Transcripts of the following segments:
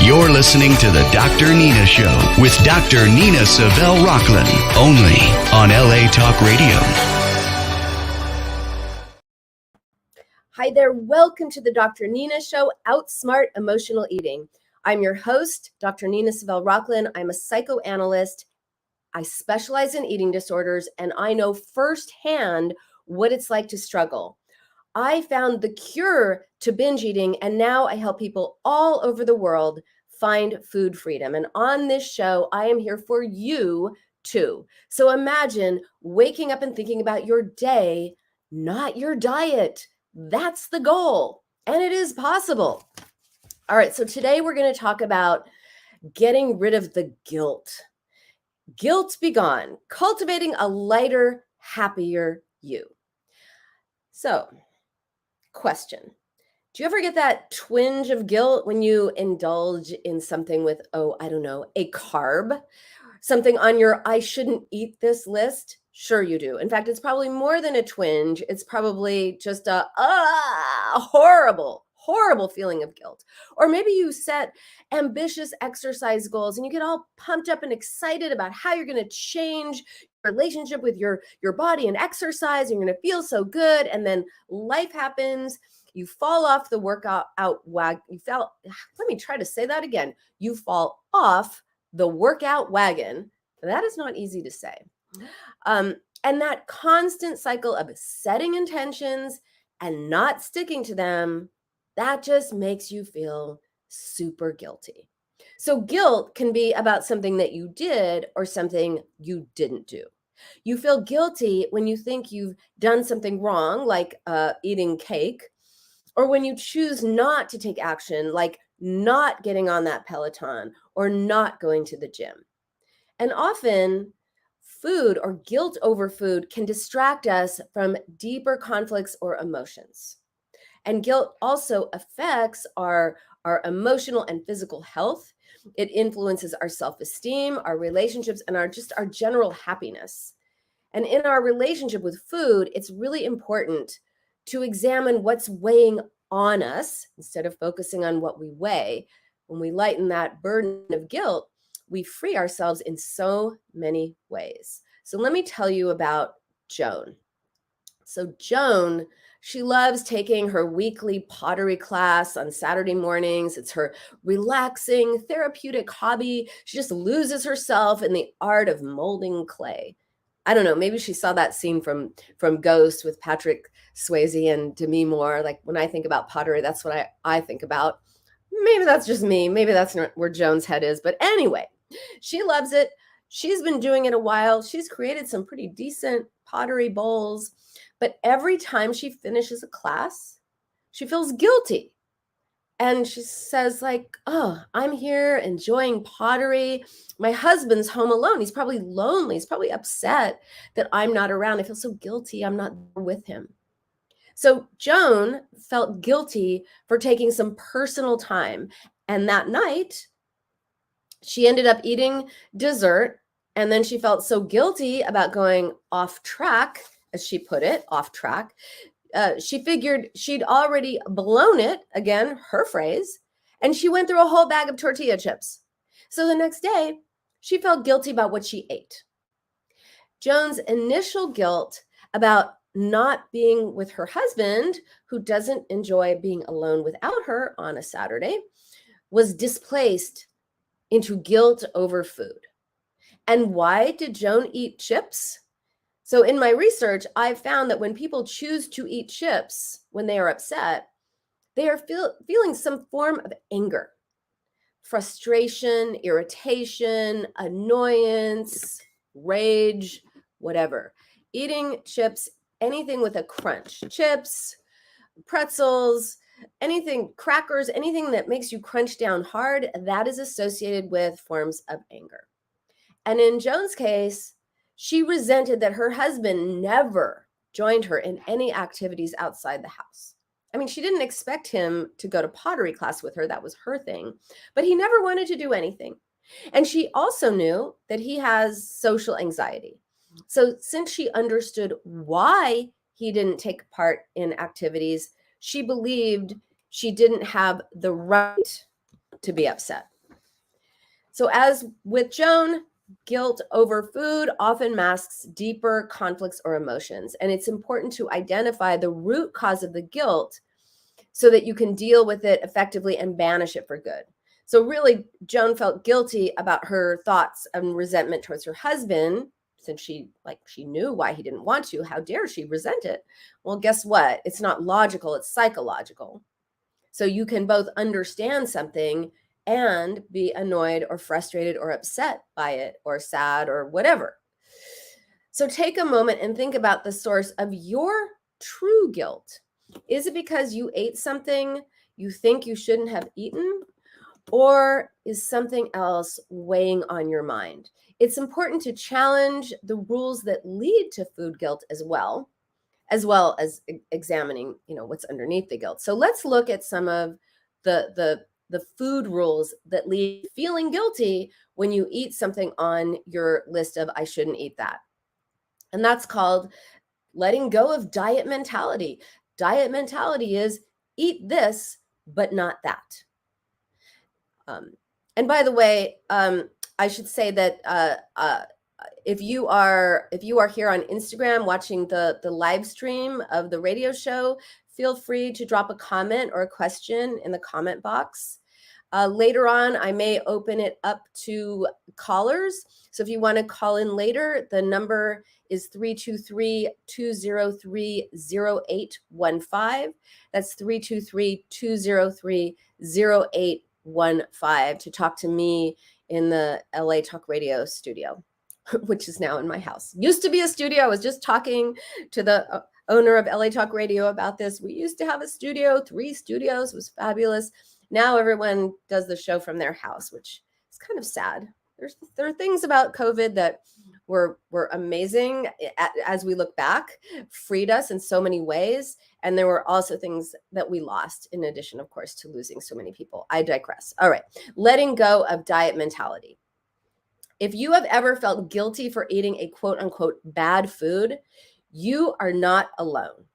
You're listening to the Dr. Nina Show with Dr. Nina Savelle-Rocklin, only on LA Talk Radio. Hi there. Welcome to the Dr. Nina Show, Outsmart Emotional Eating. I'm your host, Dr. Nina Savelle-Rocklin. I'm a psychoanalyst. I specialize in eating disorders, and I know firsthand what it's like to struggle. I found the cure to binge eating, and now I help people all over the world find food freedom. And on this show, I am here for you too. So imagine waking up and thinking about your day, not your diet. That's the goal, and it is possible. All right, so today we're going to talk about getting rid of the guilt. Guilt be gone, cultivating a lighter, happier you. So, question. Do you ever get that twinge of guilt when you indulge in something with, a carb? Something on your I shouldn't eat this list? Sure you do. In fact, it's probably more than a twinge. It's probably just a horrible feeling of guilt. Or maybe you set ambitious exercise goals and you get all pumped up and excited about how you're going to change your relationship with your body and exercise, and you're going to feel so good. And then life happens. You fall off the let me try to say that again. You fall off the workout wagon. That is not easy to say. And that constant cycle of setting intentions and not sticking to them, that just makes you feel super guilty. So guilt can be about something that you did or something you didn't do. You feel guilty when you think you've done something wrong, like eating cake, or when you choose not to take action, like not getting on that Peloton or not going to the gym. And often food or guilt over food can distract us from deeper conflicts or emotions. And guilt also affects our emotional and physical health. It influences our self-esteem, our relationships, and our general happiness. And in our relationship with food, it's really important to examine what's weighing on us instead of focusing on what we weigh. When we lighten that burden of guilt, we free ourselves in so many ways. So let me tell you about Joan. So Joan, she loves taking her weekly pottery class on Saturday mornings. It's her relaxing, therapeutic hobby. She just loses herself in the art of molding clay. I don't know, maybe she saw that scene from Ghost with Patrick Swayze and Demi Moore. Like when I think about pottery, that's what I think about. Maybe that's just me. Maybe that's not where Joan's head is. But anyway, she loves it. She's been doing it a while. She's created some pretty decent pottery bowls. But every time she finishes a class, she feels guilty. And she says like, oh, I'm here enjoying pottery. My husband's home alone. He's probably lonely. He's probably upset that I'm not around. I feel so guilty. I'm not with him. So Joan felt guilty for taking some personal time. And that night, she ended up eating dessert. And then she felt so guilty about going off track, as she put it, off track. She figured she'd already blown it, again, her phrase, and she went through a whole bag of tortilla chips. So the next day, she felt guilty about what she ate. Joan's initial guilt about not being with her husband, who doesn't enjoy being alone without her on a Saturday, was displaced into guilt over food. And why did Joan eat chips? So in my research, I've found that when people choose to eat chips when they are upset, they are feeling some form of anger, frustration, irritation, annoyance, rage, whatever. Eating chips, anything with a crunch, chips, pretzels, anything, crackers, anything that makes you crunch down hard, that is associated with forms of anger. And in Joan's case, she resented that her husband never joined her in any activities outside the house. I mean, she didn't expect him to go to pottery class with her. That was her thing. But he never wanted to do anything. And she also knew that he has social anxiety. So since she understood why he didn't take part in activities, she believed she didn't have the right to be upset. So as with Joan, guilt over food often masks deeper conflicts or emotions. And it's important to identify the root cause of the guilt so that you can deal with it effectively and banish it for good. So really, Joan felt guilty about her thoughts and resentment towards her husband, since she knew why he didn't want to. How dare she resent it? Well, guess what? It's not logical, it's psychological. So you can both understand something and be annoyed or frustrated or upset by it or sad or whatever. So take a moment and think about the source of your true guilt. Is it because you ate something you think you shouldn't have eaten? Or is something else weighing on your mind? It's important to challenge the rules that lead to food guilt as well as examining, what's underneath the guilt. So let's look at some of the food rules that lead to feeling guilty when you eat something on your list of I shouldn't eat that. And that's called letting go of diet mentality. Diet mentality is eat this, but not that. And by the way, I should say that if you are here on Instagram watching the live stream of the radio show, feel free to drop a comment or a question in the comment box. Later on, I may open it up to callers. So if you want to call in later, the number is 323-203-0815. That's 323-203-0815 to talk to me in the LA Talk Radio studio, which is now in my house. Used to be a studio. I was just talking to the owner of LA Talk Radio about this. We used to have a studio, 3 studios. It was fabulous. Now everyone does the show from their house, which is kind of sad. There are things about COVID that were amazing as we look back, freed us in so many ways. And there were also things that we lost, in addition, of course, to losing so many people. I digress. All right. Letting go of diet mentality. If you have ever felt guilty for eating a quote unquote bad food, you are not alone.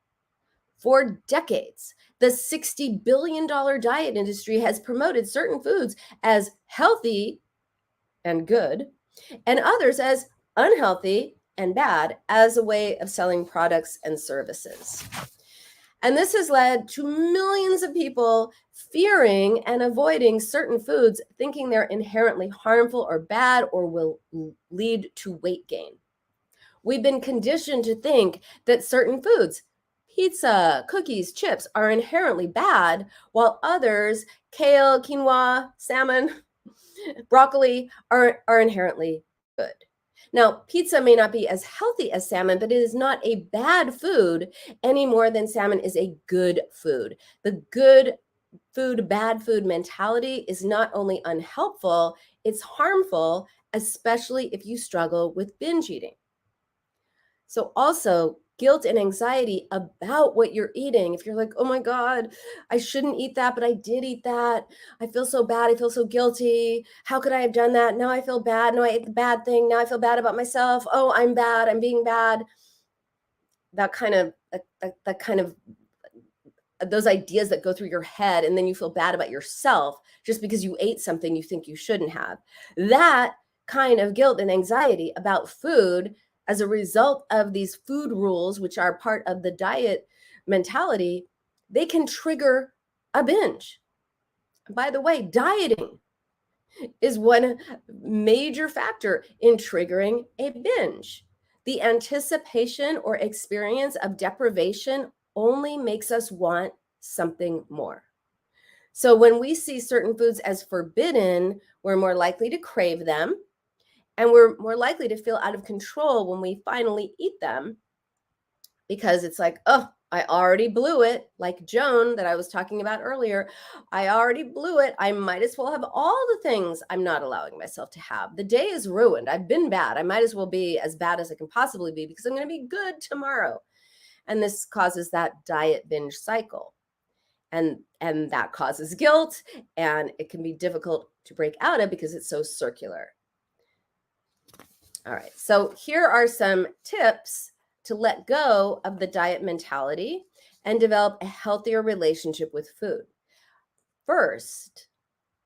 For decades, the $60 billion diet industry has promoted certain foods as healthy and good, and others as unhealthy and bad as a way of selling products and services. And this has led to millions of people fearing and avoiding certain foods, thinking they're inherently harmful or bad or will lead to weight gain. We've been conditioned to think that certain foods, pizza, cookies, chips, are inherently bad, while others, kale, quinoa, salmon, broccoli, are inherently good. Now, pizza may not be as healthy as salmon, but it is not a bad food any more than salmon is a good food. The good food, bad food mentality is not only unhelpful, it's harmful, especially if you struggle with binge eating. So also guilt and anxiety about what you're eating. If you're like, oh my God, I shouldn't eat that, but I did eat that. I feel so bad. I feel so guilty. How could I have done that? Now I feel bad. No, I ate the bad thing. Now I feel bad about myself. Oh, I'm bad. I'm being bad. That kind of those ideas that go through your head, and then you feel bad about yourself just because you ate something you think you shouldn't have. That kind of guilt and anxiety about food as a result of these food rules, which are part of the diet mentality, they can trigger a binge. By the way, dieting is one major factor in triggering a binge. The anticipation or experience of deprivation only makes us want something more. So when we see certain foods as forbidden, we're more likely to crave them. And we're more likely to feel out of control when we finally eat them, because it's like, oh, I already blew it. Like Joan that I was talking about earlier, I already blew it. I might as well have all the things I'm not allowing myself to have. The day is ruined. I've been bad. I might as well be as bad as I can possibly be because I'm going to be good tomorrow. And this causes that diet binge cycle. And that causes guilt, and it can be difficult to break out of because it's so circular. All right, so here are some tips to let go of the diet mentality and develop a healthier relationship with food. First,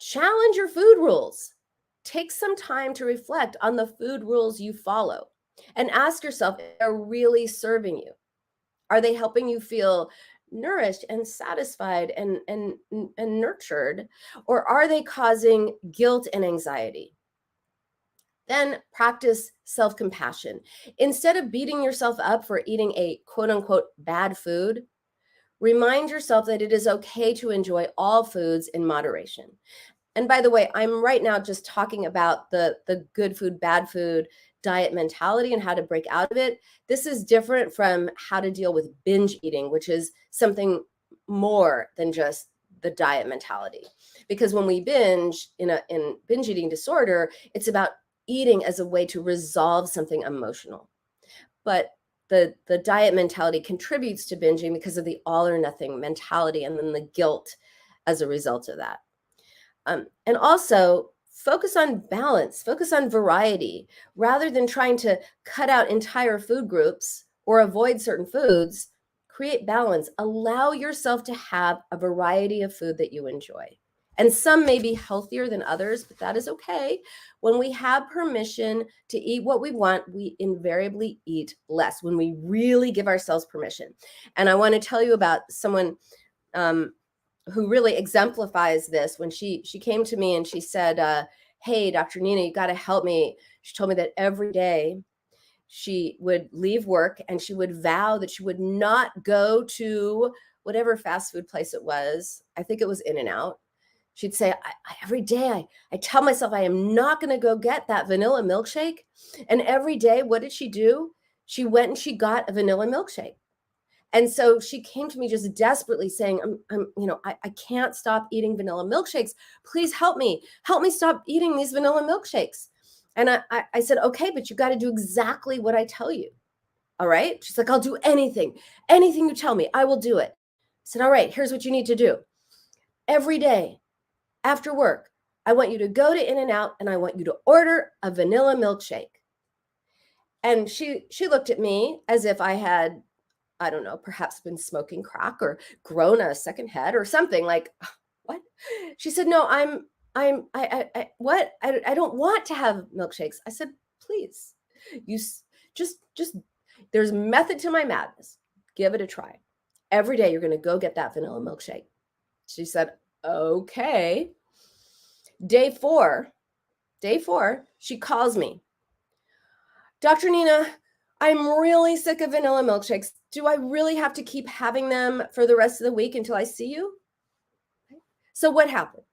challenge your food rules. take some time to reflect on the food rules you follow and ask yourself if they're really serving you. Are they helping you feel nourished and satisfied and nurtured, or are they causing guilt and anxiety? Then practice self-compassion. Instead of beating yourself up for eating a quote unquote bad food, remind yourself that it is okay to enjoy all foods in moderation. And by the way, I'm right now just talking about the good food, bad food diet mentality and how to break out of it. This is different from how to deal with binge eating, which is something more than just the diet mentality. Because when we binge in binge eating disorder, it's about eating as a way to resolve something emotional. But the diet mentality contributes to binging because of the all or nothing mentality and then the guilt as a result of that. And also focus on balance, focus on variety, rather than trying to cut out entire food groups or avoid certain foods. Create balance. Allow yourself to have a variety of food that you enjoy. And some may be healthier than others, but that is okay. When we have permission to eat what we want, we invariably eat less when we really give ourselves permission. And I want to tell you about someone who really exemplifies this. When she came to me and she said, hey, Dr. Nina, you got to help me. She told me that every day she would leave work and she would vow that she would not go to whatever fast food place it was. I think it was In-N-Out. She'd say, every day I tell myself I am not going to go get that vanilla milkshake. And every day, what did she do? She went and she got a vanilla milkshake. And so she came to me just desperately saying, I can't stop eating vanilla milkshakes. Please help me stop eating these vanilla milkshakes. And I said, okay, but you got to do exactly what I tell you. All right. She's like, I'll do anything you tell me, I will do it. I said, all right, here's what you need to do. Every day after work, I want you to go to In-N-Out and I want you to order a vanilla milkshake. And she looked at me as if I had, I don't know, perhaps been smoking crack or grown a second head or something. Like, what? She said, no, what? I don't want to have milkshakes. I said, please, you just, there's method to my madness. Give it a try. Every day you're going to go get that vanilla milkshake. She said, okay. Day four, she calls me. Dr. Nina, I'm really sick of vanilla milkshakes. Do I really have to keep having them for the rest of the week until I see you? So what happened?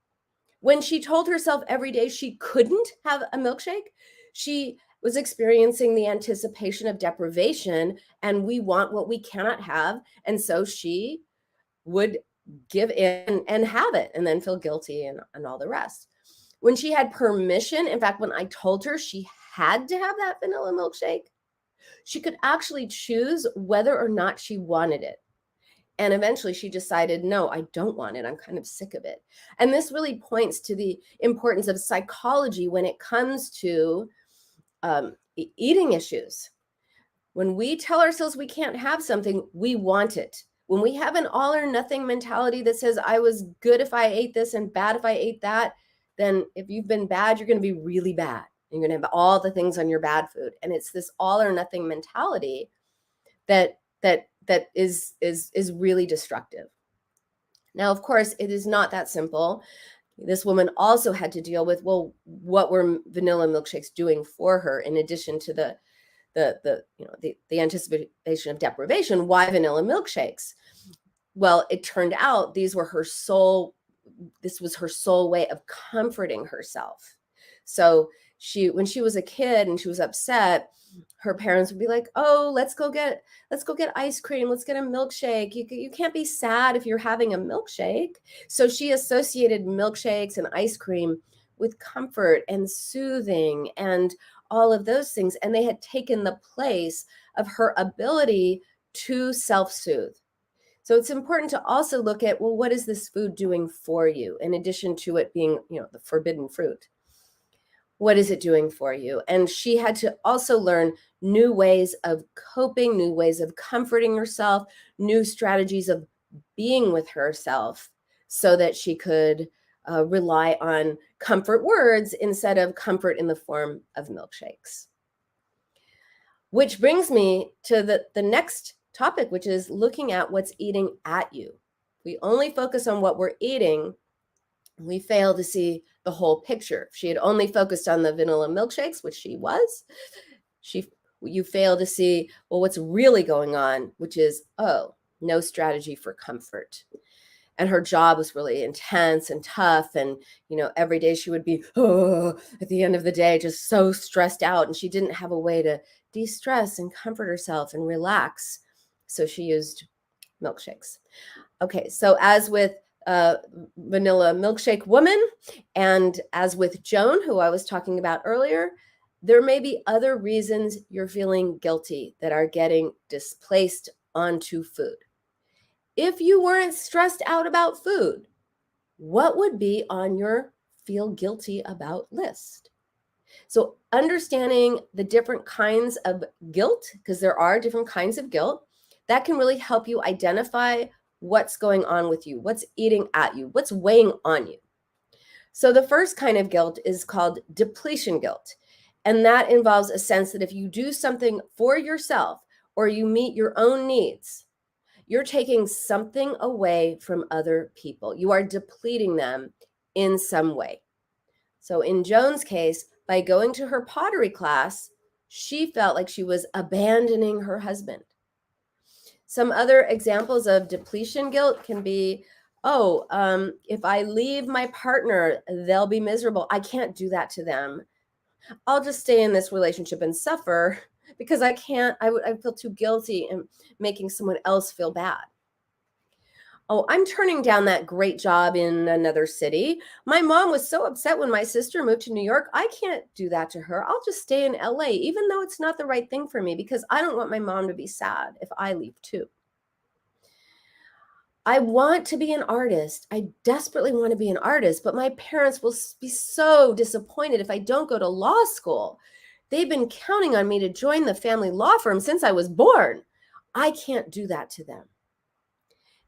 When she told herself every day she couldn't have a milkshake, she was experiencing the anticipation of deprivation, and we want what we cannot have. And so she would give in and have it and then feel guilty and all the rest. When she had permission, in fact, when I told her she had to have that vanilla milkshake, she could actually choose whether or not she wanted it. And eventually she decided, no, I don't want it. I'm kind of sick of it. And this really points to the importance of psychology when it comes to eating issues. When we tell ourselves we can't have something, we want it. When we have an all or nothing mentality that says, I was good if I ate this and bad if I ate that, then if you've been bad, you're going to be really bad. You're going to have all the things on your bad food. And it's this all or nothing mentality that is really destructive. Now, of course, it is not that simple. This woman also had to deal with, well, what were vanilla milkshakes doing for her in addition to the anticipation of deprivation? Why vanilla milkshakes? Well, it turned out this was her sole way of comforting herself. So when she was a kid and she was upset, her parents would be like, oh, let's go get ice cream. Let's get a milkshake. You can't be sad if you're having a milkshake. So she associated milkshakes and ice cream with comfort and soothing and all of those things. And they had taken the place of her ability to self-soothe. So it's important to also look at, well, what is this food doing for you in addition to it being, the forbidden fruit? What is it doing for you? And she had to also learn new ways of coping, new ways of comforting herself, new strategies of being with herself so that she could rely on comfort words instead of comfort in the form of milkshakes. Which brings me to the next topic, which is looking at what's eating at you. We only focus on what we're eating. We fail to see the whole picture. If she had only focused on the vanilla milkshakes, which she was, you fail to see, well, what's really going on, which is, oh, no strategy for comfort. And her job was really intense and tough. And, every day she would be, at the end of the day, just so stressed out. And she didn't have a way to de-stress and comfort herself and relax. So she used milkshakes. Okay, so as with vanilla milkshake woman, and as with Joan, who I was talking about earlier, there may be other reasons you're feeling guilty that are getting displaced onto food. If you weren't stressed out about food, what would be on your feel guilty about list? So understanding the different kinds of guilt, because there are different kinds of guilt, that can really help you identify what's going on with you, what's eating at you, what's weighing on you. So the first kind of guilt is called depletion guilt. And that involves a sense that if you do something for yourself or you meet your own needs, you're taking something away from other people. You are depleting them in some way. So in Joan's case, by going to her pottery class, she felt like she was abandoning her husband. Some other examples of depletion guilt can be, if I leave my partner, they'll be miserable. I can't do that to them. I'll just stay in this relationship and suffer because I feel too guilty in making someone else feel bad. Oh, I'm turning down that great job in another city. My mom was so upset when my sister moved to New York. I can't do that to her. I'll just stay in LA, even though it's not the right thing for me, because I don't want my mom to be sad if I leave too. I want to be an artist. I desperately want to be an artist, but my parents will be so disappointed if I don't go to law school. They've been counting on me to join the family law firm since I was born. I can't do that to them.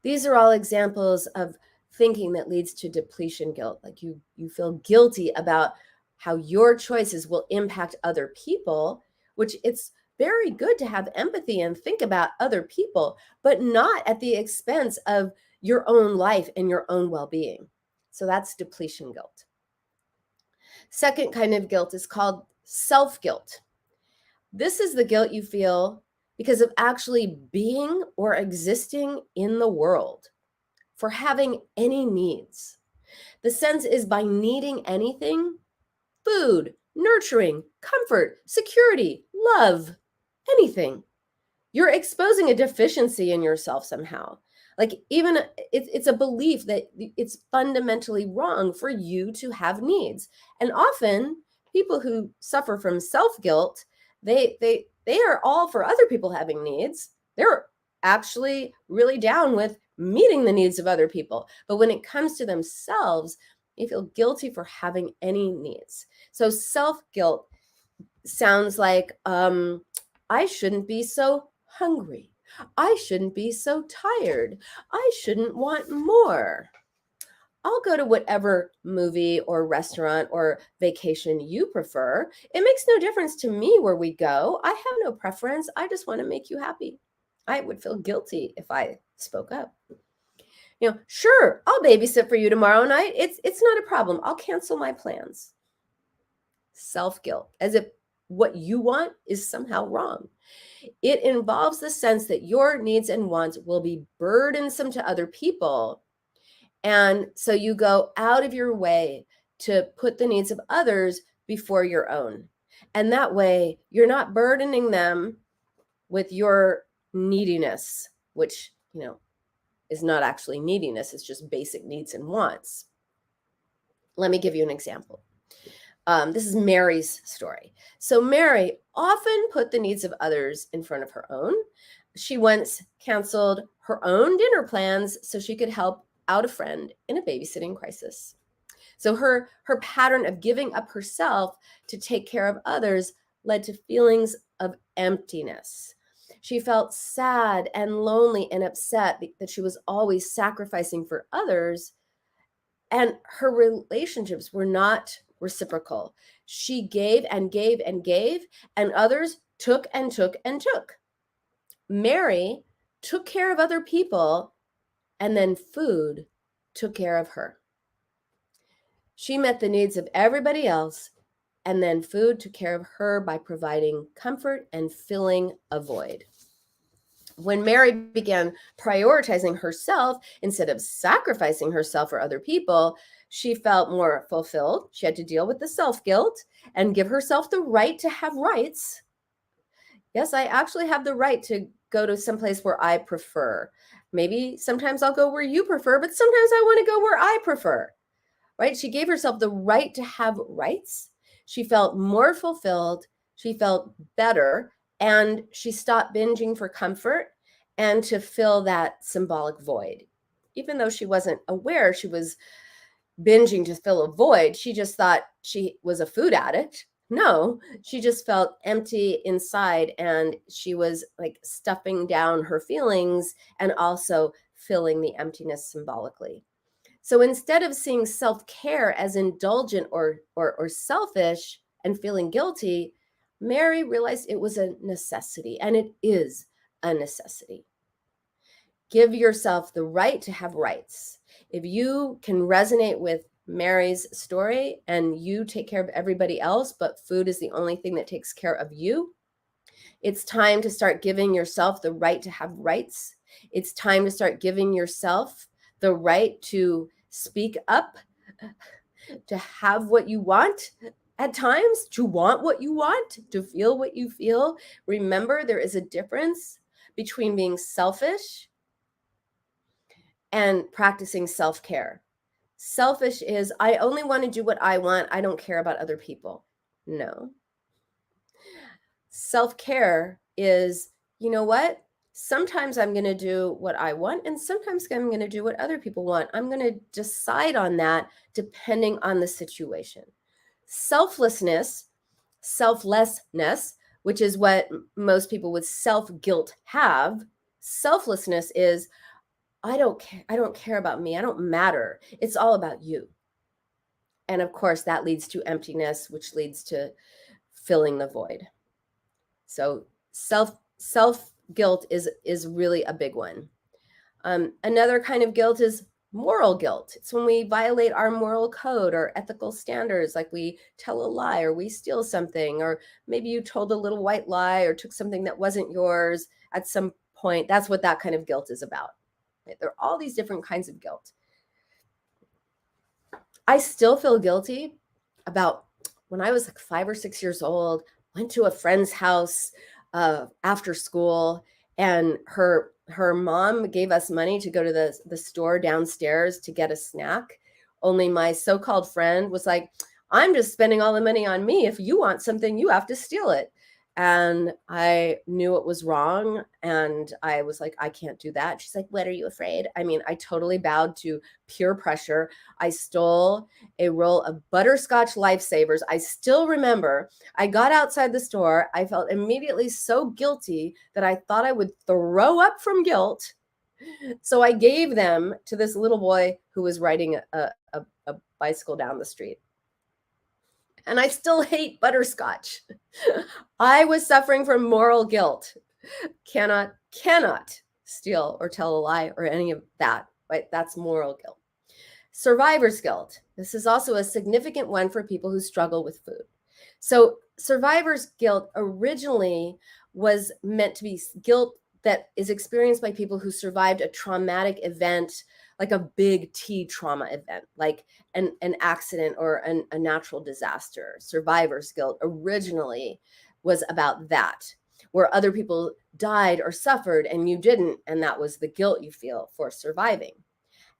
These are all examples of thinking that leads to depletion guilt. Like you feel guilty about how your choices will impact other people, which it's very good to have empathy and think about other people, but not at the expense of your own life and your own well-being. So that's depletion guilt. Second kind of guilt is called self-guilt. This is the guilt you feel because of actually being or existing in the world, for having any needs. The sense is by needing anything, food, nurturing, comfort, security, love, anything, you're exposing a deficiency in yourself somehow. Like even it's a belief that it's fundamentally wrong for you to have needs. And often people who suffer from self-guilt, they are all for other people having needs. They're actually really down with meeting the needs of other people. But when it comes to themselves, they feel guilty for having any needs. So self-guilt sounds like, I shouldn't be so hungry. I shouldn't be so tired. I shouldn't want more. I'll go to whatever movie or restaurant or vacation you prefer. It makes no difference to me where we go. I have no preference. I just want to make you happy. I would feel guilty if I spoke up. Sure, I'll babysit for you tomorrow night. It's not a problem. I'll cancel my plans. Self-guilt, as if what you want is somehow wrong. It involves the sense that your needs and wants will be burdensome to other people. And so you go out of your way to put the needs of others before your own. And that way you're not burdening them with your neediness, which, is not actually neediness. It's just basic needs and wants. Let me give you an example. This is Mary's story. So Mary often put the needs of others in front of her own. She once canceled her own dinner plans so she could help out a friend in a babysitting crisis. So her pattern of giving up herself to take care of others led to feelings of emptiness. She felt sad and lonely and upset that she was always sacrificing for others. And her relationships were not reciprocal. She gave and gave and gave, and others took and took and took. Mary took care of other people, and then food took care of her. She met the needs of everybody else, and then food took care of her by providing comfort and filling a void. When Mary began prioritizing herself instead of sacrificing herself for other people, she felt more fulfilled. She had to deal with the self-guilt and give herself the right to have rights. Yes, I actually have the right to go to someplace where I prefer. Maybe sometimes I'll go where you prefer, but sometimes I want to go where I prefer, right? She gave herself the right to have rights. She felt more fulfilled. She felt better, and she stopped binging for comfort and to fill that symbolic void. Even though she wasn't aware she was binging to fill a void, she just thought she was a food addict. No, she just felt empty inside, and she was like stuffing down her feelings and also filling the emptiness symbolically. So instead of seeing self-care as indulgent or selfish and feeling guilty, Mary realized it was a necessity, and it is a necessity. Give yourself the right to have rights. If you can resonate with Mary's story and you take care of everybody else, but food is the only thing that takes care of you, it's time to start giving yourself the right to have rights. It's time to start giving yourself the right to speak up, to have what you want at times, to want what you want, to feel what you feel. Remember, there is a difference between being selfish and practicing self-care. Selfish is, I only want to do what I want. I don't care about other people. No. Self-care is, you know what? Sometimes I'm going to do what I want, and sometimes I'm going to do what other people want. I'm going to decide on that depending on the situation. Selflessness, which is what most people with self-guilt have. Selflessness is, I don't care about me. I don't matter. It's all about you. And of course, that leads to emptiness, which leads to filling the void. So self guilt is really a big one. Another kind of guilt is moral guilt. It's when we violate our moral code or ethical standards, like we tell a lie or we steal something, or maybe you told a little white lie or took something that wasn't yours at some point. That's what that kind of guilt is about. There are all these different kinds of guilt. I still feel guilty about when I was like 5 or 6 years old, went to a friend's house after school, and her mom gave us money to go to the store downstairs to get a snack. Only my so-called friend was like, I'm just spending all the money on me. If you want something, you have to steal it. And I knew it was wrong. And I was like, I can't do that. She's like, what are you afraid? I mean, I totally bowed to peer pressure. I stole a roll of butterscotch lifesavers. I still remember I got outside the store. I felt immediately so guilty that I thought I would throw up from guilt. So I gave them to this little boy who was riding a bicycle down the street. And I still hate butterscotch. I was suffering from moral guilt. Cannot steal or tell a lie or any of that, right? That's moral guilt. Survivor's guilt. This is also a significant one for people who struggle with food. So survivor's guilt originally was meant to be guilt that is experienced by people who survived a traumatic event, like a big T trauma event, like an accident or a natural disaster. Survivor's guilt originally was about that, where other people died or suffered and you didn't, and that was the guilt you feel for surviving.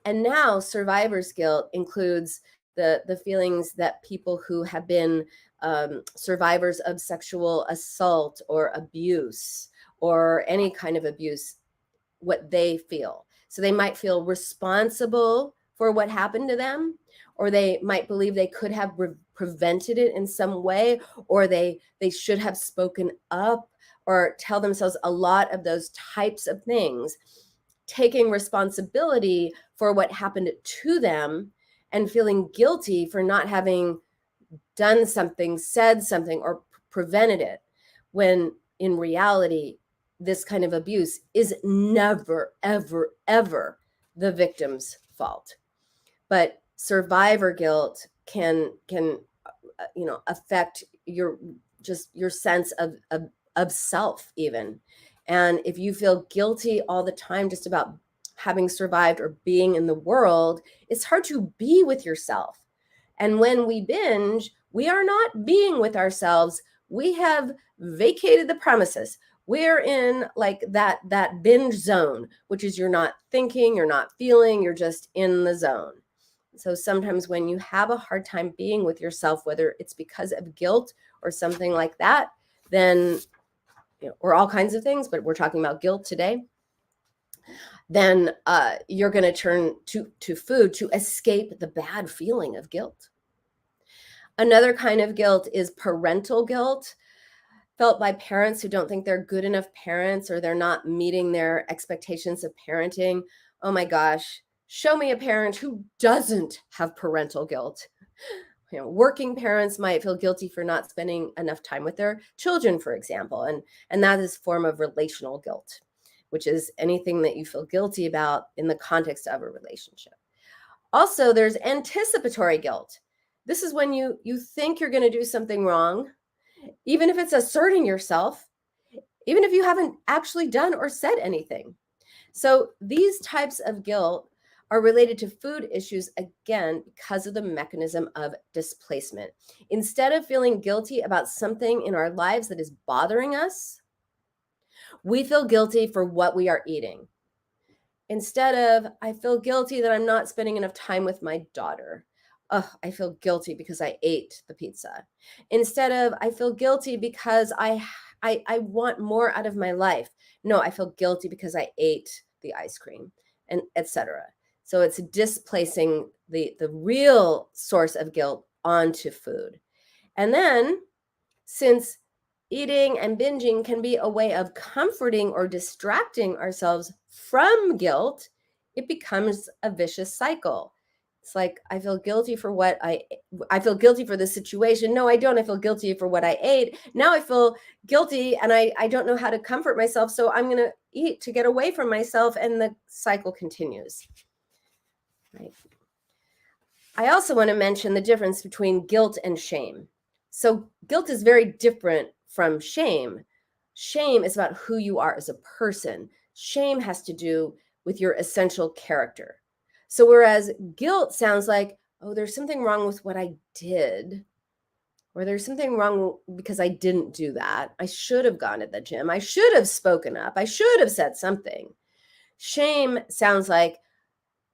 And now survivor's guilt includes the feelings that people who have been survivors of sexual assault or abuse or any kind of abuse, what they feel. So they might feel responsible for what happened to them, or they might believe they could have prevented it in some way, or they should have spoken up, or tell themselves a lot of those types of things, taking responsibility for what happened to them and feeling guilty for not having done something, said something, or prevented it, when in reality, this kind of abuse is never, ever, ever the victim's fault. But survivor guilt can affect your sense of self even. And if you feel guilty all the time just about having survived or being in the world, it's hard to be with yourself. And when we binge, we are not being with ourselves. We have vacated the premises. We're in like that binge zone, which is you're not thinking, you're not feeling, you're just in the zone. So sometimes when you have a hard time being with yourself, whether it's because of guilt or something like that, then, or all kinds of things, but we're talking about guilt today, then you're going to turn to food to escape the bad feeling of guilt. Another kind of guilt is parental guilt, felt by parents who don't think they're good enough parents, or they're not meeting their expectations of parenting. Oh my gosh, show me a parent who doesn't have parental guilt. Working parents might feel guilty for not spending enough time with their children, for example, and that is a form of relational guilt, which is anything that you feel guilty about in the context of a relationship. Also, there's anticipatory guilt. This is when you think you're going to do something wrong, even if it's asserting yourself, even if you haven't actually done or said anything. So these types of guilt are related to food issues, again, because of the mechanism of displacement. Instead of feeling guilty about something in our lives that is bothering us, we feel guilty for what we are eating. Instead of, I feel guilty that I'm not spending enough time with my daughter. Oh, I feel guilty because I ate the pizza. Instead of, I feel guilty because I want more out of my life. No, I feel guilty because I ate the ice cream, and etc. So it's displacing the real source of guilt onto food. And then, since eating and binging can be a way of comforting or distracting ourselves from guilt, it becomes a vicious cycle. It's like, I feel guilty for what I feel guilty for the situation. No, I don't. I feel guilty for what I ate. Now I feel guilty and I don't know how to comfort myself. So I'm going to eat to get away from myself. And the cycle continues. Right. I also want to mention the difference between guilt and shame. So guilt is very different from shame. Shame is about who you are as a person. Shame has to do with your essential character. So whereas guilt sounds like, oh, there's something wrong with what I did, or there's something wrong because I didn't do that. I should have gone to the gym. I should have spoken up. I should have said something. Shame sounds like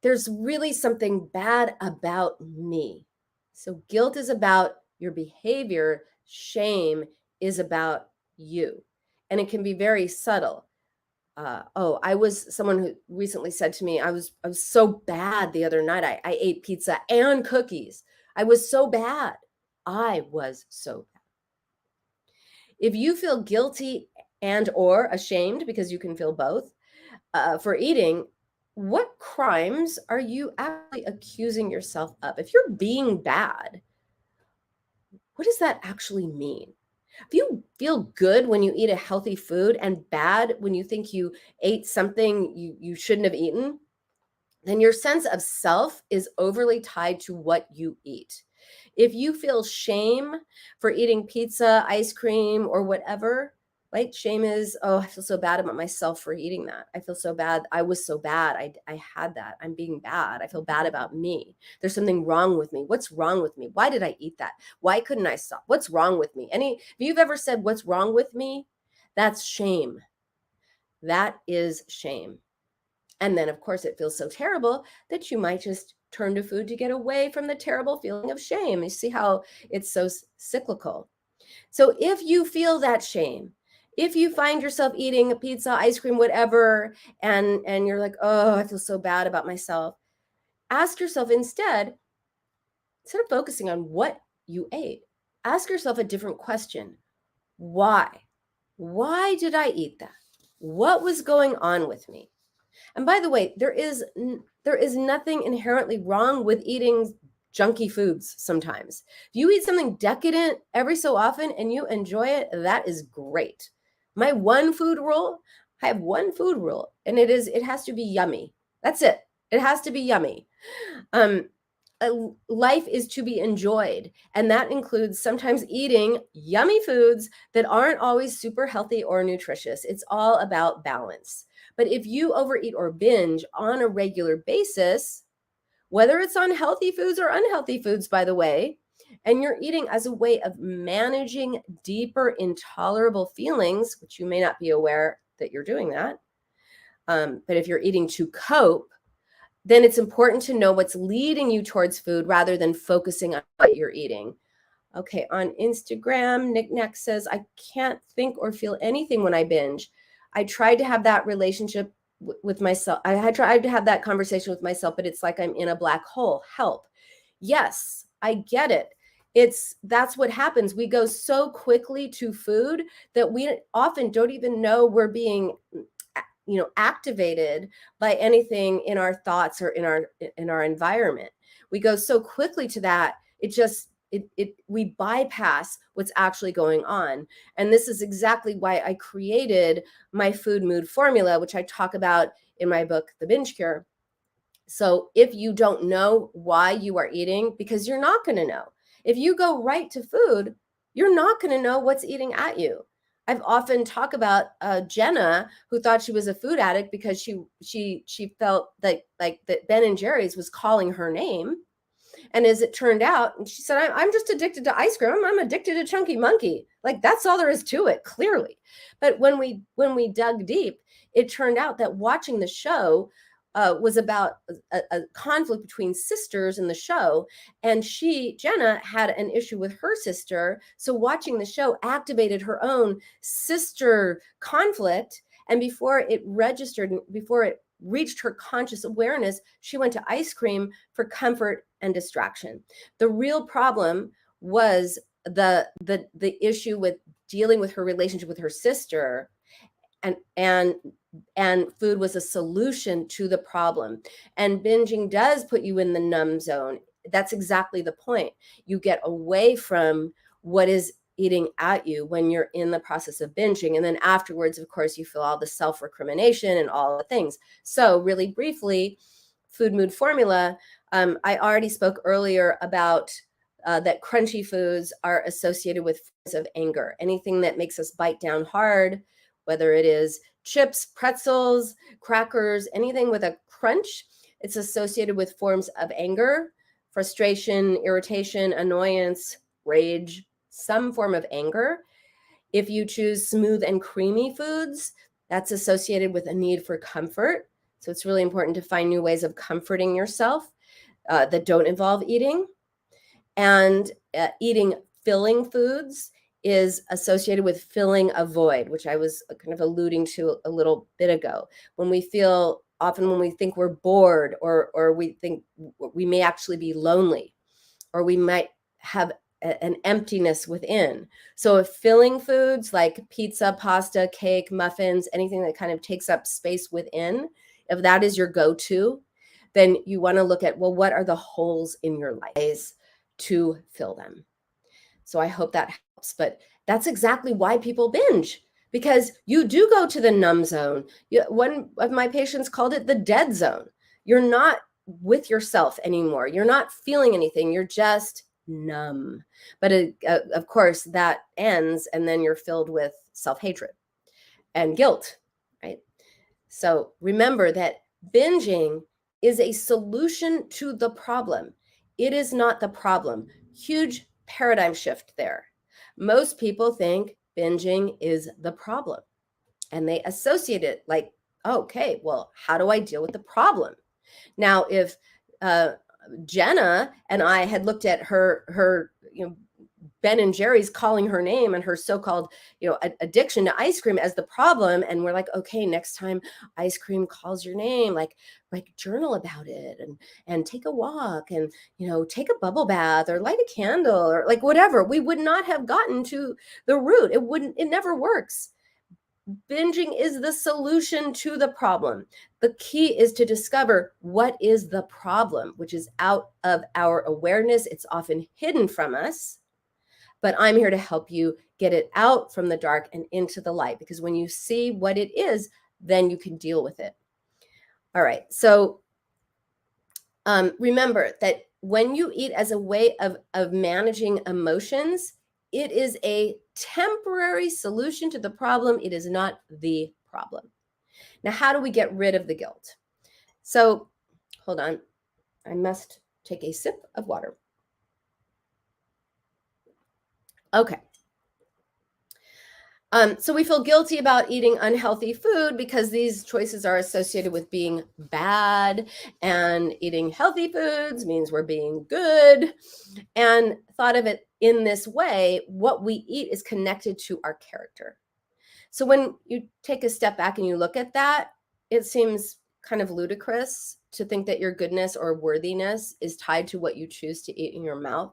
there's really something bad about me. So guilt is about your behavior. Shame is about you. And it can be very subtle. I was someone who recently said to me, I was so bad the other night. I ate pizza and cookies. I was so bad. I was so bad. If you feel guilty and or ashamed, because you can feel both, for eating, what crimes are you actually accusing yourself of? If you're being bad, what does that actually mean? If you feel good when you eat a healthy food and bad when you think you ate something you shouldn't have eaten, then your sense of self is overly tied to what you eat. If you feel shame for eating pizza, ice cream, or whatever, right? Shame is, oh, I feel so bad about myself for eating that. I feel so bad. I was so bad. I had that. I'm being bad. I feel bad about me. There's something wrong with me. What's wrong with me? Why did I eat that? Why couldn't I stop? What's wrong with me? If you've ever said, what's wrong with me? That's shame. That is shame. And then, of course, it feels so terrible that you might just turn to food to get away from the terrible feeling of shame. You see how it's so cyclical. So if you feel that shame, if you find yourself eating a pizza, ice cream, whatever, and you're like, oh, I feel so bad about myself, ask yourself instead of focusing on what you ate, ask yourself a different question. Why? Why did I eat that? What was going on with me? And by the way, there is nothing inherently wrong with eating junky foods sometimes. If you eat something decadent every so often and you enjoy it, that is great. My one food rule, I have one food rule, and it has to be yummy. That's it. It has to be yummy. Life is to be enjoyed, and that includes sometimes eating yummy foods that aren't always super healthy or nutritious. It's all about balance. But if you overeat or binge on a regular basis, whether it's on healthy foods or unhealthy foods, by the way, and you're eating as a way of managing deeper intolerable feelings, which you may not be aware that you're doing that, but if you're eating to cope, then it's important to know what's leading you towards food rather than focusing on what you're eating. Okay, on Instagram, Knick-Knack says, I can't think or feel anything when I binge. I tried to have that relationship with myself. I had tried to have that conversation with myself, but it's like I'm in a black hole. Help. Yes, I get it. That's what happens. We go so quickly to food that we often don't even know we're being activated by anything in our thoughts or in our environment. We go so quickly to that, we bypass what's actually going on. And this is exactly why I created my food mood formula, which I talk about in my book, The Binge Cure. So if you don't know why you are eating, because you're not going to know. If you go right to food, you're not going to know what's eating at you. I've often talked about Jenna, who thought she was a food addict because she felt that Ben and Jerry's was calling her name. And as it turned out, she said, I'm just addicted to ice cream. I'm addicted to Chunky Monkey. Like, that's all there is to it, clearly. But when we dug deep, it turned out that watching the show was about a conflict between sisters in the show. And Jenna, had an issue with her sister. So watching the show activated her own sister conflict. And before it reached her conscious awareness, she went to ice cream for comfort and distraction. The real problem was the issue with dealing with her relationship with her sister, and food was a solution to the problem. And binging does put you in the numb zone. That's exactly the point. You get away from what is eating at you when you're in the process of binging. And then afterwards, of course, you feel all the self-recrimination and all the things. So really briefly, food mood formula, I already spoke earlier about that crunchy foods are associated with forms of anger. Anything that makes us bite down hard, whether it is chips, pretzels, crackers, anything with a crunch, it's associated with forms of anger, frustration, irritation, annoyance, rage, some form of anger. If you choose smooth and creamy foods, that's associated with a need for comfort. So it's really important to find new ways of comforting yourself that don't involve eating. And eating filling foods is associated with filling a void, which I was kind of alluding to a little bit ago. When we think we're bored, or we think we may actually be lonely, or we might have an emptiness within. So if filling foods like pizza, pasta, cake, muffins, anything that kind of takes up space within, if that is your go-to, then you want to look at, well, what are the holes in your life to fill them? So I hope that helps. But that's exactly why people binge, because you do go to the numb zone. One of my patients called it the dead zone. You're not with yourself anymore. You're not feeling anything. You're just numb. But of course, that ends, and then you're filled with self-hatred and guilt, right? So remember that binging is a solution to the problem. It is not the problem. Huge paradigm shift there. Most people think binging is the problem, and they associate it like, okay, well, how do I deal with the problem? Now, if Jenna and I had looked at her Ben and Jerry's calling her name and her so-called addiction to ice cream as the problem, and we're like, okay, next time ice cream calls your name, like journal about it, and take a walk, and take a bubble bath, or light a candle, or like whatever, we would not have gotten to the root. It never works. binging is the solution to the problem. The key is to discover what is the problem, which is out of our awareness. It's often hidden from us, but I'm here to help you get it out from the dark and into the light, because when you see what it is, then you can deal with it. All right. So remember that when you eat as a way of managing emotions, it is a temporary solution to the problem. It is not the problem. Now, how do we get rid of the guilt? So, hold on. I must take a sip of water. Okay. So we feel guilty about eating unhealthy food because these choices are associated with being bad, and eating healthy foods means we're being good. And thought of it in this way, what we eat is connected to our character. So when you take a step back and you look at that, it seems kind of ludicrous to think that your goodness or worthiness is tied to what you choose to eat in your mouth.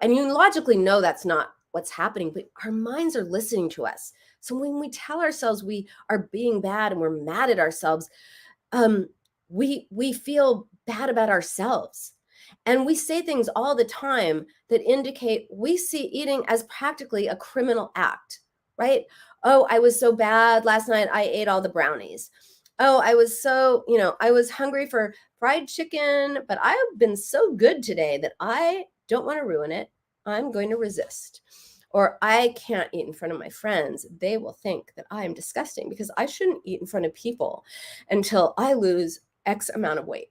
And you logically know that's not what's happening, but our minds are listening to us. So when we tell ourselves we are being bad and we're mad at ourselves, we feel bad about ourselves. And we say things all the time that indicate we see eating as practically a criminal act, right? Oh, I was so bad last night, I ate all the brownies. Oh, I was so, I was hungry for fried chicken, but I've been so good today that I don't want to ruin it. I'm going to resist. Or I can't eat in front of my friends. They will think that I am disgusting because I shouldn't eat in front of people until I lose X amount of weight.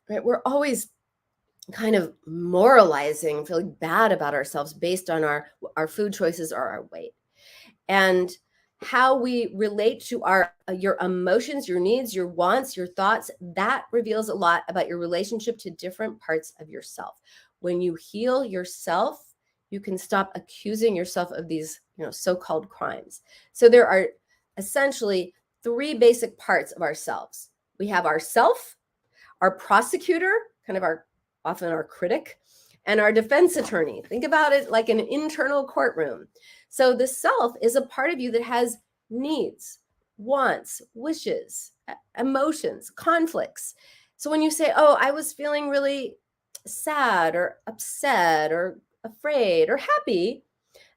Right? We're always kind of moralizing, feeling bad about ourselves based on our food choices or our weight. And how we relate to your emotions, your needs, your wants, your thoughts, that reveals a lot about your relationship to different parts of yourself. When you heal yourself, you can stop accusing yourself of these, so-called crimes. So there are essentially three basic parts of ourselves. We have ourself, our prosecutor, kind of often our critic, and our defense attorney. Think about it like an internal courtroom. So the self is a part of you that has needs, wants, wishes, emotions, conflicts. So when you say, oh, I was feeling really sad or upset or afraid or happy,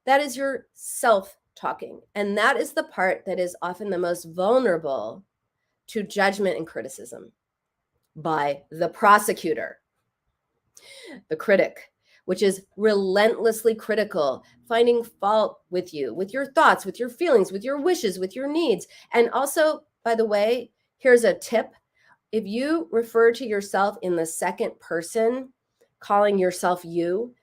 that is your self talking. And that is the part that is often the most vulnerable to judgment and criticism by the prosecutor, the critic, which is relentlessly critical, finding fault with you, with your thoughts, with your feelings, with your wishes, with your needs. And also, by the way, here's a tip. If you refer to yourself in the second person, calling yourself you,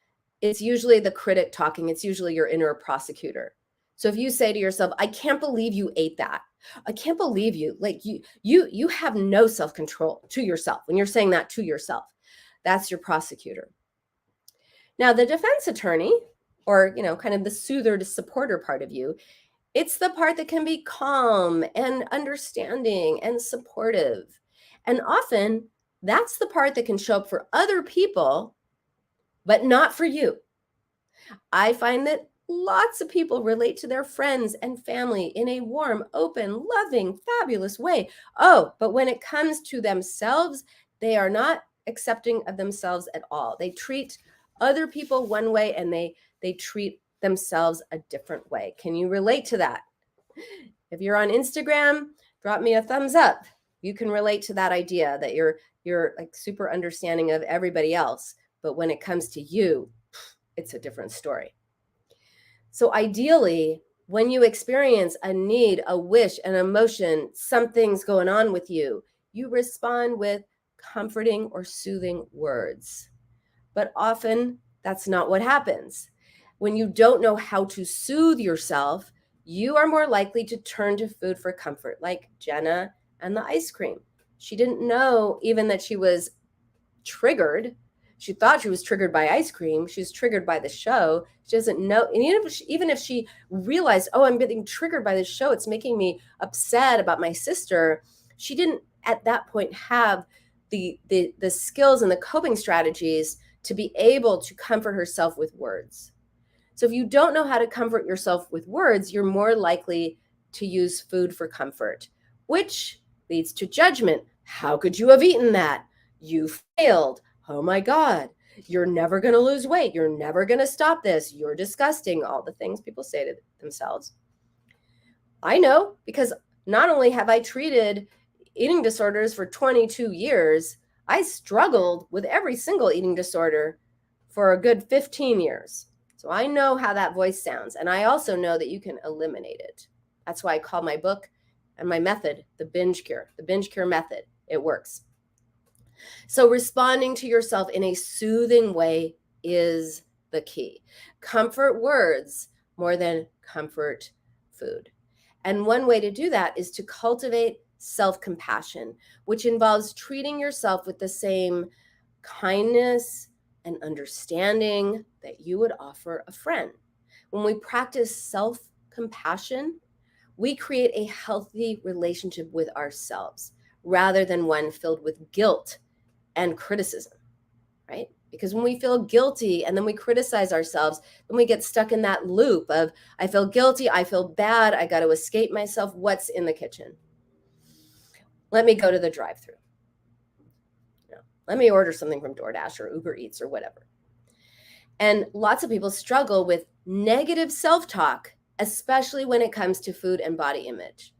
it's usually the critic talking. It's usually your inner prosecutor. So if you say to yourself, I can't believe you ate that. I can't believe you. Like you have no self-control to yourself when you're saying that to yourself. That's your prosecutor. Now, the defense attorney, or, kind of the soother to supporter part of you, it's the part that can be calm and understanding and supportive. And often that's the part that can show up for other people, but not for you. I find that lots of people relate to their friends and family in a warm, open, loving, fabulous way. Oh, but when it comes to themselves, they are not accepting of themselves at all. They treat other people one way and they treat themselves a different way. Can you relate to that? If you're on Instagram, drop me a thumbs up. You can relate to that idea that you're like super understanding of everybody else, but when it comes to you, it's a different story. So ideally, when you experience a need, a wish, an emotion, something's going on with you, you respond with comforting or soothing words. But often that's not what happens. When you don't know how to soothe yourself, you are more likely to turn to food for comfort, like Jenna and the ice cream. She didn't know even that she was triggered. She thought she was triggered by ice cream. She was triggered by the show. She doesn't know. And even if she realized, oh, I'm getting triggered by this show, it's making me upset about my sister, she didn't at that point have the skills and the coping strategies to be able to comfort herself with words. So if you don't know how to comfort yourself with words, you're more likely to use food for comfort, which leads to judgment. How could you have eaten that? You failed. Oh my God. You're never going to lose weight. You're never going to stop this. You're disgusting. All the things people say to themselves. I know, because not only have I treated eating disorders for 22 years, I struggled with every single eating disorder for a good 15 years. So I know how that voice sounds. And I also know that you can eliminate it. That's why I call my book and my method the binge cure method. It works. So responding to yourself in a soothing way is the key. Comfort words more than comfort food. And one way to do that is to cultivate self-compassion, which involves treating yourself with the same kindness and understanding that you would offer a friend. When we practice self-compassion, we create a healthy relationship with ourselves rather than one filled with guilt and criticism, right? Because when we feel guilty and then we criticize ourselves, then we get stuck in that loop of, I feel guilty, I feel bad, I got to escape myself. What's in the kitchen? Let me go to the drive-thru. Let me order something from DoorDash or Uber Eats or whatever. And lots of people struggle with negative self-talk, especially when it comes to food and body image.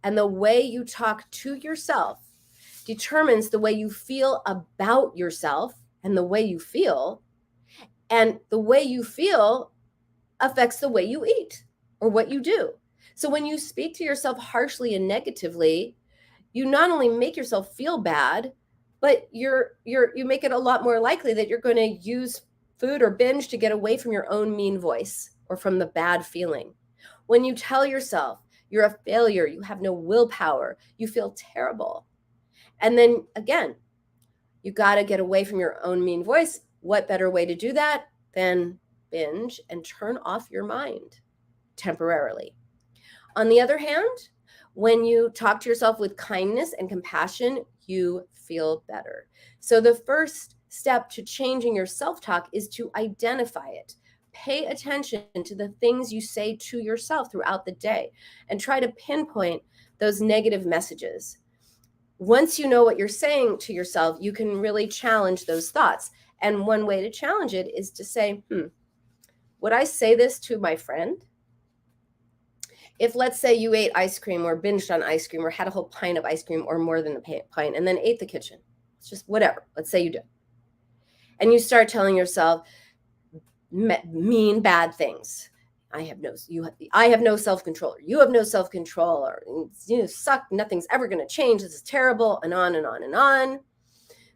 And the way you talk to yourself determines the way you feel about yourself and the way you feel. And the way you feel affects the way you eat or what you do. So when you speak to yourself harshly and negatively, you not only make yourself feel bad, but you make it a lot more likely that you're going to use food or binge to get away from your own mean voice or from the bad feeling. When you tell yourself you're a failure, you have no willpower, you feel terrible. And then again, you got to get away from your own mean voice. What better way to do that than binge and turn off your mind temporarily? On the other hand, when you talk to yourself with kindness and compassion, you feel better. So the first step to changing your self-talk is to identify it. Pay attention to the things you say to yourself throughout the day and try to pinpoint those negative messages. Once you know what you're saying to yourself, you can really challenge those thoughts. And one way to challenge it is to say, would I say this to my friend? If, let's say, you ate ice cream or binged on ice cream or had a whole pint of ice cream or more than a pint and then ate the kitchen, it's just whatever. Let's say you do. And you start telling yourself mean, bad things. I have no self-control. Or you have no self-control, or you suck. Nothing's ever going to change. This is terrible, and on and on and on.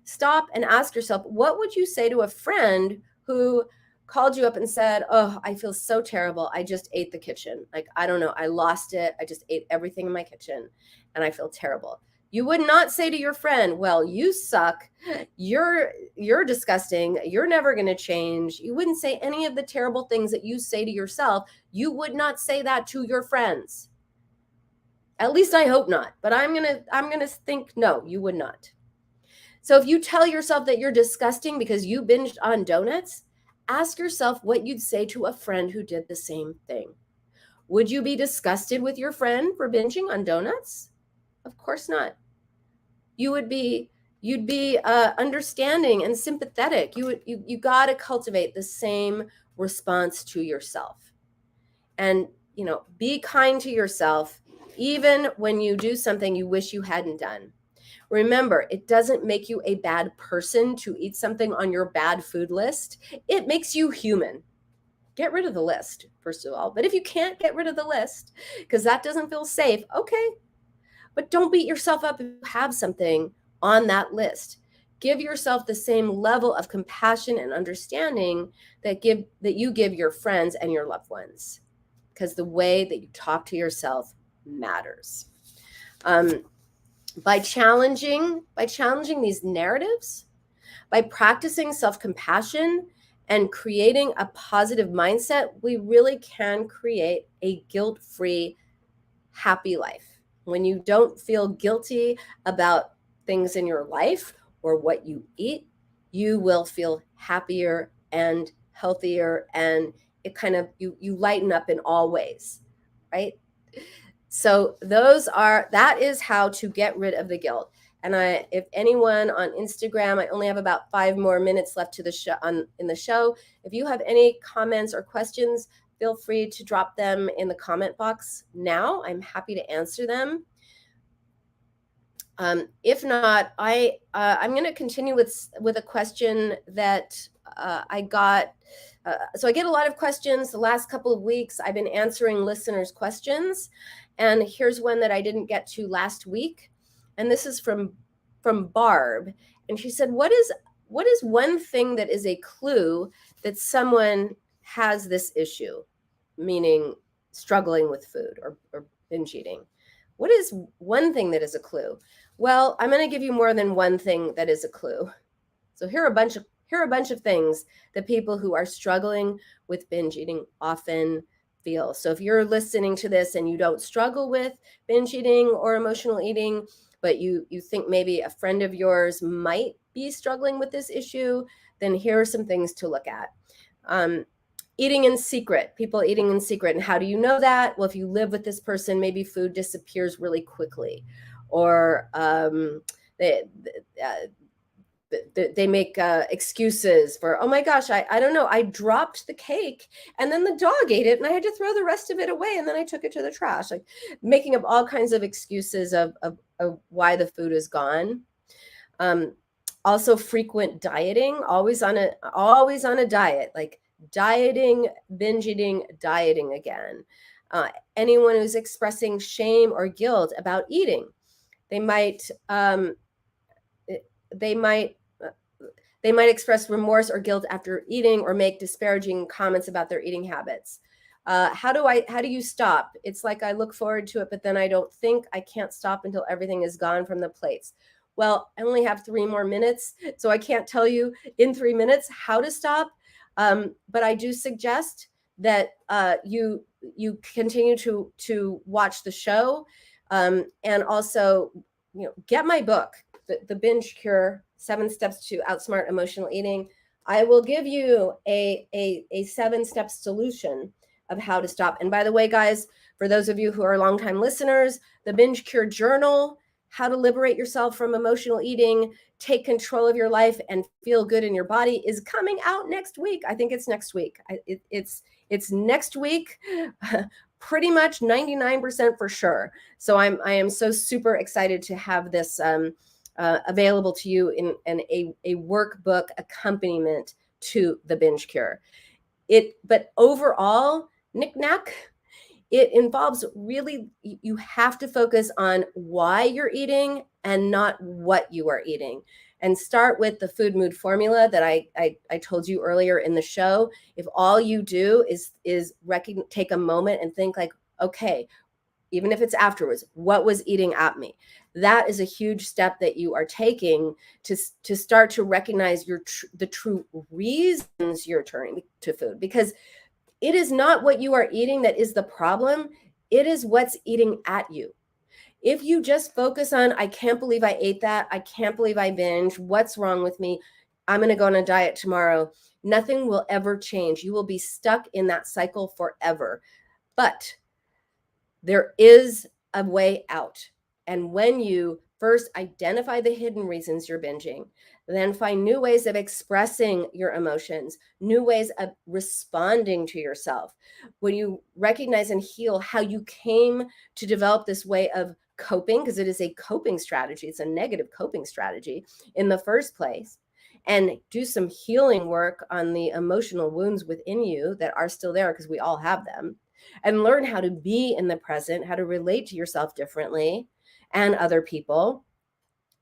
Stop and ask yourself, what would you say to a friend who called you up and said, oh, I feel so terrible. I just ate the kitchen. Like, I don't know. I lost it. I just ate everything in my kitchen and I feel terrible. You would not say to your friend, well, you suck. You're disgusting. You're never going to change. You wouldn't say any of the terrible things that you say to yourself. You would not say that to your friends. At least I hope not. But I'm going to think, no, you would not. So if you tell yourself that you're disgusting because you binged on donuts, ask yourself what you'd say to a friend who did the same thing. Would you be disgusted with your friend for binging on donuts? Of course not. You'd be understanding and sympathetic. You got to cultivate the same response to yourself. And, be kind to yourself, even when you do something you wish you hadn't done. Remember, it doesn't make you a bad person to eat something on your bad food list. It makes you human. Get rid of the list, first of all. But if you can't get rid of the list because that doesn't feel safe, okay. But don't beat yourself up if you have something on that list. Give yourself the same level of compassion and understanding that you give your friends and your loved ones, because the way that you talk to yourself matters. By challenging these narratives, by practicing self-compassion and creating a positive mindset, we really can create a guilt-free, happy life. When you don't feel guilty about things in your life or what you eat, you will feel happier and healthier, and it kind of, you lighten up in all ways, right? So that is how to get rid of the guilt. And if anyone on Instagram, I only have about 5 more minutes left to the show in the show. If you have any comments or questions, feel free to drop them in the comment box now. I'm happy to answer them. If not, I'm going to continue with a question that I got. So I get a lot of questions. The last couple of weeks, I've been answering listeners' questions, and here's one that I didn't get to last week, and this is from Barb, and she said, "What is one thing that is a clue that someone has this issue, meaning struggling with food or binge eating? What is one thing that is a clue?" Well, I'm going to give you more than one thing that is a clue. So here are a bunch of things that people who are struggling with binge eating often feel. So if you're listening to this and you don't struggle with binge eating or emotional eating, but you think maybe a friend of yours might be struggling with this issue, then here are some things to look at. Eating in secret, people eating in secret. And how do you know that? Well, if you live with this person, maybe food disappears really quickly, or they make excuses for, oh my gosh, I don't know, I dropped the cake and then the dog ate it and I had to throw the rest of it away and then I took it to the trash, like making up all kinds of excuses of why the food is gone. Also frequent dieting, always on a diet, like dieting, binge eating, dieting again. Anyone who's expressing shame or guilt about eating, they might express remorse or guilt after eating, or make disparaging comments about their eating habits. How do you stop? It's like I look forward to it, but then I don't think I can't stop until everything is gone from the plates. Well, I only have 3 more minutes, so I can't tell you in 3 minutes how to stop. But I do suggest that you continue to watch the show, and also get my book, the Binge Cure: 7 Steps to Outsmart Emotional Eating. I will give you a 7-step solution of how to stop. And by the way, guys, for those of you who are longtime listeners, the Binge Cure Journal, How to Liberate Yourself from Emotional Eating, Take Control of Your Life, and Feel Good in Your Body, is coming out next week. I think it's next week. It's next week. Pretty much 99% for sure. So I am so super excited to have this available to you in a workbook accompaniment to the Binge Cure. But overall, knick-knack, it involves really, you have to focus on why you're eating and not what you are eating. And start with the food mood formula that I told you earlier in the show. If all you do is take a moment and think like, okay, even if it's afterwards, what was eating at me? That is a huge step that you are taking to start to recognize the true reasons you're turning to food, because it is not what you are eating that is the problem. It is what's eating at you. If you just focus on, I can't believe I ate that, I can't believe I binged, what's wrong with me, I'm going to go on a diet tomorrow, nothing will ever change. You will be stuck in that cycle forever. But there is a way out. And when you first identify the hidden reasons you're binging, then find new ways of expressing your emotions, new ways of responding to yourself. When you recognize and heal how you came to develop this way of coping, because it is a coping strategy, it's a negative coping strategy in the first place, and do some healing work on the emotional wounds within you that are still there, because we all have them, and learn how to be in the present, how to relate to yourself differently and other people,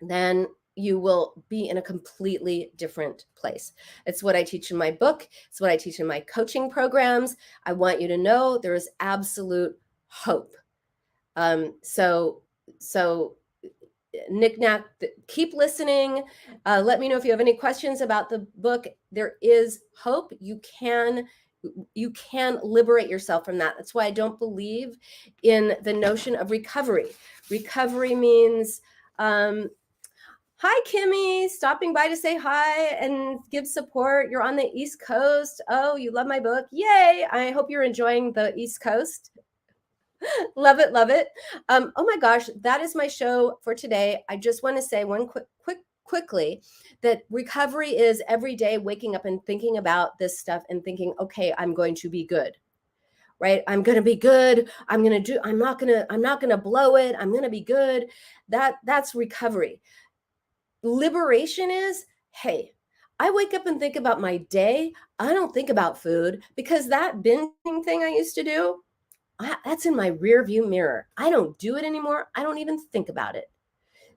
then you will be in a completely different place. It's what I teach in my book. It's what I teach in my coaching programs. I want you to know there is absolute hope. So knick-knack, keep listening. Let me know if you have any questions about the book. There is hope. You can liberate yourself from that. That's why I don't believe in the notion of recovery. Recovery means, hi, Kimmy, stopping by to say hi and give support. You're on the East Coast. Oh, you love my book. Yay. I hope you're enjoying the East Coast. Love it, love it. Oh my gosh, that is my show for today. I just want to say quickly that recovery is every day waking up and thinking about this stuff and thinking, okay, I'm going to be good. Right? I'm going to be good. I'm not going to blow it. I'm going to be good. That's recovery. Liberation is, hey, I wake up and think about my day. I don't think about food because that binging thing I used to do, that's in my rear view mirror. I don't do it anymore. I don't even think about it.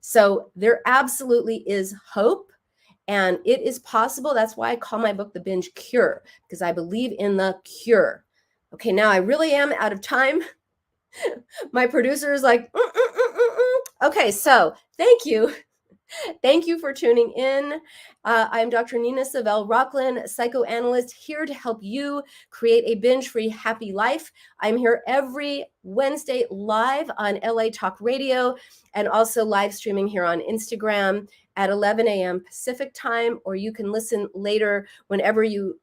So there absolutely is hope and it is possible. That's why I call my book The Binge Cure, because I believe in the cure. Okay, now I really am out of time. My producer is like, Okay, so thank you. Thank you for tuning in. I'm Dr. Nina Savell Rocklin, psychoanalyst, here to help you create a binge-free, happy life. I'm here every Wednesday live on LA Talk Radio and also live streaming here on Instagram at 11 a.m. Pacific time, or you can listen later whenever you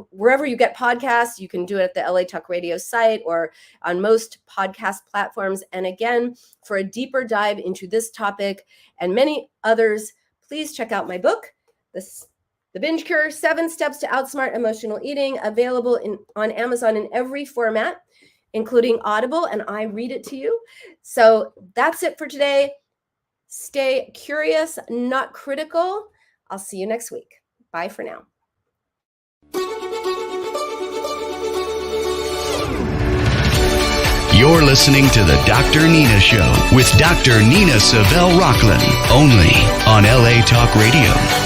wherever you get podcasts. You can do it at the LA Talk Radio site or on most podcast platforms. And again, for a deeper dive into this topic and many others, please check out my book, The Binge Cure, 7 Steps to Outsmart Emotional Eating, available on Amazon in every format, including Audible, and I read it to you. So that's it for today. Stay curious, not critical. I'll see you next week. Bye for now. You're listening to the Dr. Nina Show with Dr. Nina Savell Rocklin, only on LA Talk Radio.